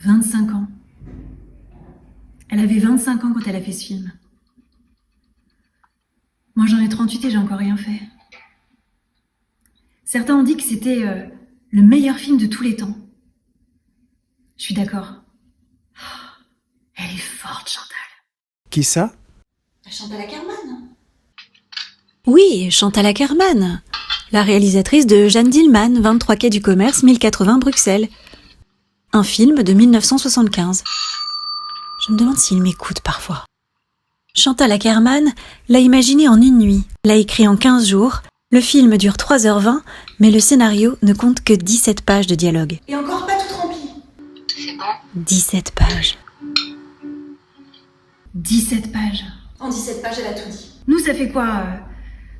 25 ans. Elle avait 25 ans quand elle a fait ce film. Moi, j'en ai 38 et j'ai encore rien fait. Certains ont dit que c'était le meilleur film de tous les temps. Je suis d'accord. Oh, elle est forte, Chantal. Qui ça? Chantal Akerman. Oui, Chantal Akerman, la réalisatrice de Jeanne Dielman, 23 quai du Commerce, 1080 Bruxelles. Un film de 1975. Je me demande s'il m'écoute parfois. Chantal Akerman l'a imaginé en une nuit, l'a écrit en 15 jours. Le film dure 3h20, mais le scénario ne compte que 17 pages de dialogue. Et encore pas tout rempli. C'est bon. 17 pages. 17 pages. En 17 pages, elle a tout dit. Nous, ça fait quoi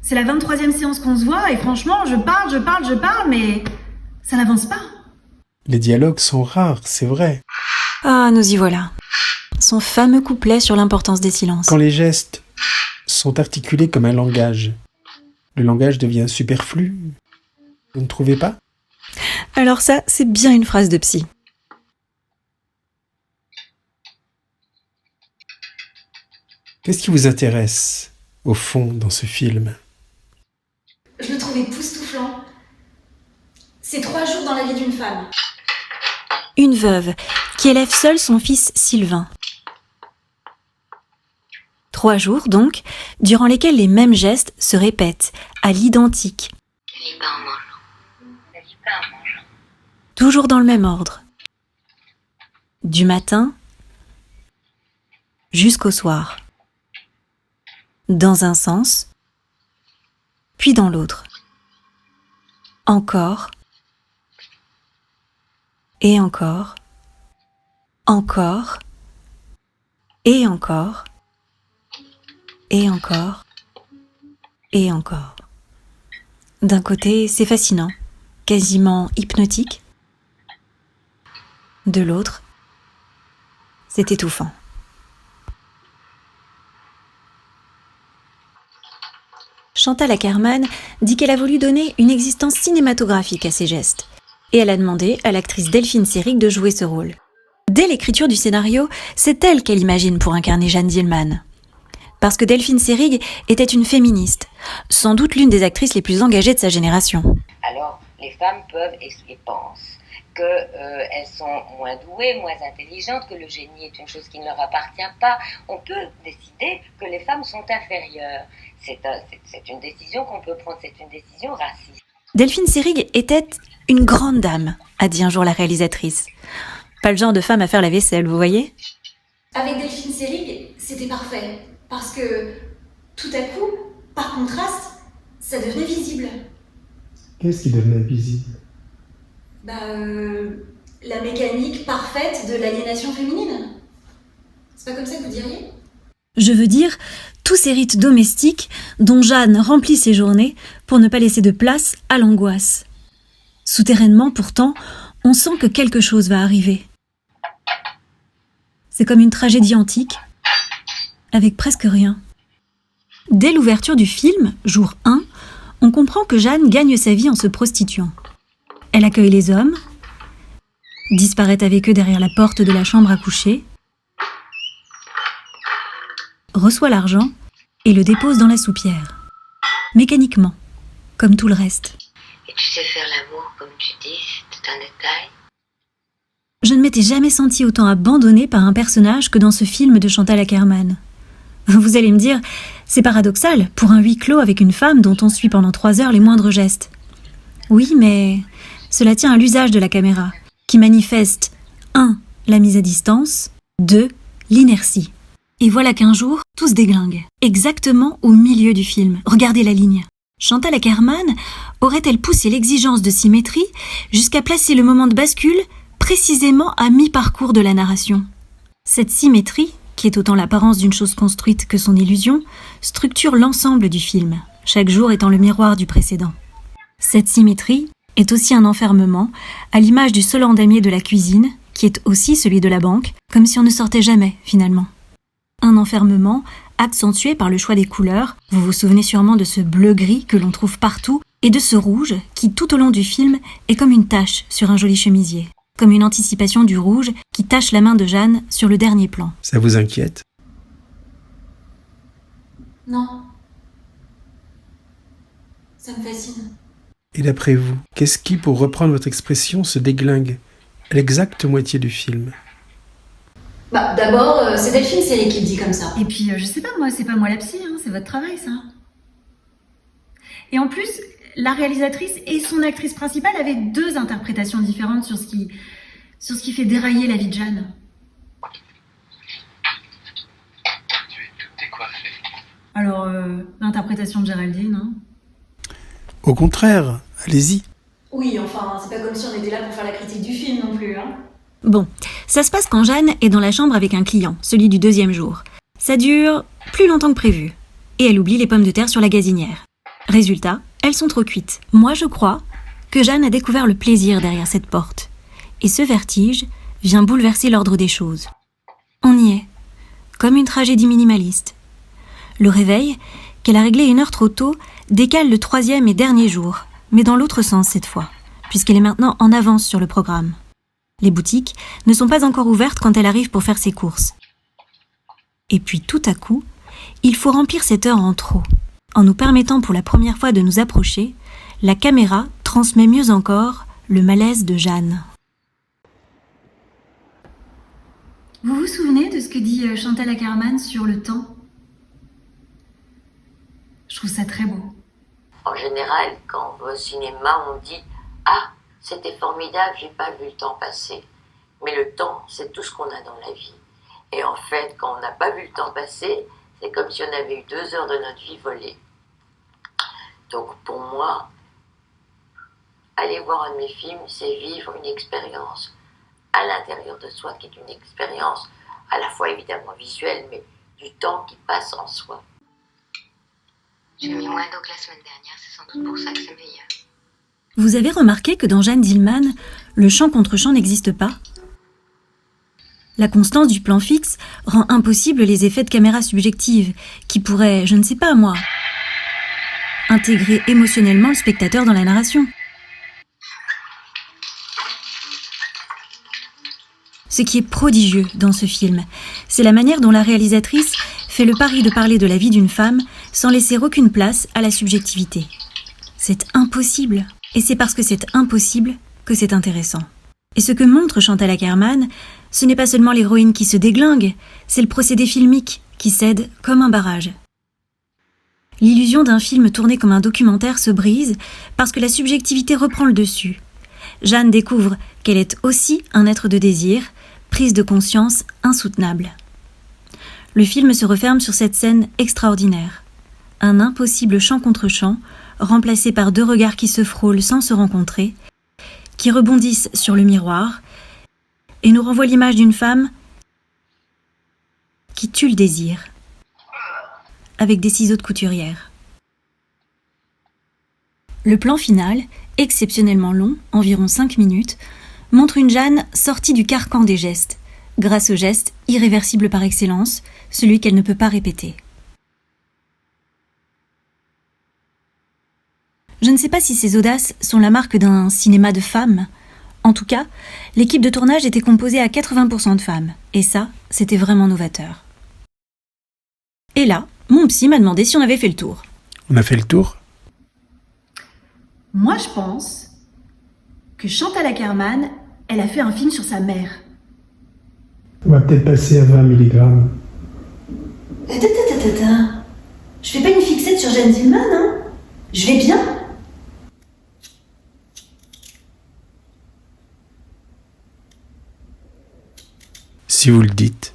C'est la 23e séance qu'on se voit et franchement, je parle, mais ça n'avance pas. Les dialogues sont rares, c'est vrai. Ah, nous y voilà. Son fameux couplet sur l'importance des silences. Quand les gestes sont articulés comme un langage, le langage devient superflu. Vous ne trouvez pas? Alors ça, c'est bien une phrase de psy. Qu'est-ce qui vous intéresse, au fond, dans ce film? Je le trouve époustouflant. C'est 3 jours dans la vie d'une femme. Une veuve qui élève seule son fils Sylvain. 3 jours, donc, durant lesquels les mêmes gestes se répètent, à l'identique. Elle lit pas en mangeant. Elle lit pas en mangeant. Toujours dans le même ordre. Du matin jusqu'au soir. Dans un sens, puis dans l'autre. Encore, et encore, encore, et encore, et encore, et encore. D'un côté, c'est fascinant, quasiment hypnotique. De l'autre, c'est étouffant. Chantal Akerman dit qu'elle a voulu donner une existence cinématographique à ses gestes. Et elle a demandé à l'actrice Delphine Seyrig de jouer ce rôle. Dès l'écriture du scénario, c'est elle qu'elle imagine pour incarner Jeanne Dielman. Parce que Delphine Seyrig était une féministe, sans doute l'une des actrices les plus engagées de sa génération. Alors, les femmes peuvent et pensent qu'elles sont moins douées, moins intelligentes, que le génie est une chose qui ne leur appartient pas. On peut décider que les femmes sont inférieures. C'est une décision qu'on peut prendre, c'est une décision raciste. Delphine Seyrig était une grande dame, a dit un jour la réalisatrice. Pas le genre de femme à faire la vaisselle, vous voyez? Avec Delphine Seyrig, c'était parfait. Parce que, tout à coup, par contraste, ça devenait visible. Qu'est-ce qui devenait visible? La mécanique parfaite de l'aliénation féminine. C'est pas comme ça que vous diriez? Je veux dire, tous ces rites domestiques dont Jeanne remplit ses journées pour ne pas laisser de place à l'angoisse. Souterrainement, pourtant, on sent que quelque chose va arriver. C'est comme une tragédie antique, avec presque rien. Dès l'ouverture du film, jour 1, on comprend que Jeanne gagne sa vie en se prostituant. Elle accueille les hommes, disparaît avec eux derrière la porte de la chambre à coucher, reçoit l'argent et le dépose dans la soupière. Mécaniquement, comme tout le reste. Et tu sais faire l'amour comme tu dis, c'est un détail. Je ne m'étais jamais sentie autant abandonnée par un personnage que dans ce film de Chantal Akerman. Vous allez me dire, c'est paradoxal pour un huis clos avec une femme dont on suit pendant 3 heures les moindres gestes. Oui, mais cela tient à l'usage de la caméra, qui manifeste 1. La mise à distance, 2. L'inertie. Et voilà qu'un jour, tout se déglingue, exactement au milieu du film. Regardez la ligne. Chantal Akerman aurait-elle poussé l'exigence de symétrie jusqu'à placer le moment de bascule précisément à mi-parcours de la narration? Cette symétrie, qui est autant l'apparence d'une chose construite que son illusion, structure l'ensemble du film, chaque jour étant le miroir du précédent. Cette symétrie est aussi un enfermement, à l'image du seul endamier de la cuisine, qui est aussi celui de la banque, comme si on ne sortait jamais, finalement. Un enfermement accentué par le choix des couleurs, vous vous souvenez sûrement de ce bleu-gris que l'on trouve partout, et de ce rouge qui, tout au long du film, est comme une tache sur un joli chemisier. comme une anticipation du rouge qui tache la main de Jeanne sur le dernier plan. Ça vous inquiète? Non. Ça me fascine. Et d'après vous, qu'est-ce qui, pour reprendre votre expression, se déglingue à l'exacte moitié du film? Bah, d'abord, c'est Delphine Seyrig qui le dit comme ça. Et puis, je sais pas, moi, c'est pas moi la psy, hein, c'est votre travail, ça. Et en plus, la réalisatrice et son actrice principale avaient deux interprétations différentes sur ce qui fait dérailler la vie de Jeanne. Tu es toute décoiffée. Alors, l'interprétation de Géraldine, hein. Au contraire, allez-y. Oui, enfin, c'est pas comme si on était là pour faire la critique du film non plus, hein. Bon, ça se passe quand Jeanne est dans la chambre avec un client, celui du 2e jour. Ça dure plus longtemps que prévu. Et elle oublie les pommes de terre sur la gazinière. Résultat, elles sont trop cuites. Moi, je crois que Jeanne a découvert le plaisir derrière cette porte. Et ce vertige vient bouleverser l'ordre des choses. On y est, comme une tragédie minimaliste. Le réveil, qu'elle a réglé 1 heure trop tôt, décale le 3e et dernier jour, mais dans l'autre sens cette fois, puisqu'elle est maintenant en avance sur le programme. Les boutiques ne sont pas encore ouvertes quand elle arrive pour faire ses courses. Et puis tout à coup, il faut remplir cette heure en trop. En nous permettant pour la première fois de nous approcher, la caméra transmet mieux encore le malaise de Jeanne. Vous vous souvenez de ce que dit Chantal Akerman sur le temps? Je trouve ça très beau. En général, quand on va au cinéma, on dit « Ah, c'était formidable, j'ai pas vu le temps passer. » Mais le temps, c'est tout ce qu'on a dans la vie. Et en fait, quand on n'a pas vu le temps passer, c'est comme si on avait eu 2 heures de notre vie volée. Donc pour moi, aller voir un de mes films, c'est vivre une expérience à l'intérieur de soi, qui est une expérience à la fois évidemment visuelle, mais du temps qui passe en soi. J'ai mis moins d'eau que la semaine dernière, c'est sans doute pour ça que c'est meilleur. Vous avez remarqué que dans Jeanne Dillman, le champ contre champ n'existe pas? La constance du plan fixe rend impossible les effets de caméra subjective, qui pourraient, je ne sais pas moi, intégrer émotionnellement le spectateur dans la narration. Ce qui est prodigieux dans ce film, c'est la manière dont la réalisatrice fait le pari de parler de la vie d'une femme sans laisser aucune place à la subjectivité. C'est impossible, et c'est parce que c'est impossible que c'est intéressant. Et ce que montre Chantal Akerman, ce n'est pas seulement l'héroïne qui se déglingue, c'est le procédé filmique qui cède comme un barrage. L'illusion d'un film tourné comme un documentaire se brise parce que la subjectivité reprend le dessus. Jeanne découvre qu'elle est aussi un être de désir, prise de conscience insoutenable. Le film se referme sur cette scène extraordinaire. Un impossible champ contre champ, remplacé par 2 regards qui se frôlent sans se rencontrer, qui rebondissent sur le miroir et nous renvoient l'image d'une femme qui tue le désir avec des ciseaux de couturière. Le plan final, exceptionnellement long, environ 5 minutes, montre une Jeanne sortie du carcan des gestes, grâce au geste irréversible par excellence, celui qu'elle ne peut pas répéter. Je ne sais pas si ces audaces sont la marque d'un cinéma de femmes. En tout cas, l'équipe de tournage était composée à 80% de femmes, et ça, c'était vraiment novateur. Et là, mon psy m'a demandé si on avait fait le tour. On a fait le tour? Moi, je pense que Chantal Akerman, elle a fait un film sur sa mère. On va peut-être passer à 20 mg. Je fais pas une fixette sur Jeanne Dillman, hein? Je vais bien. Si vous le dites.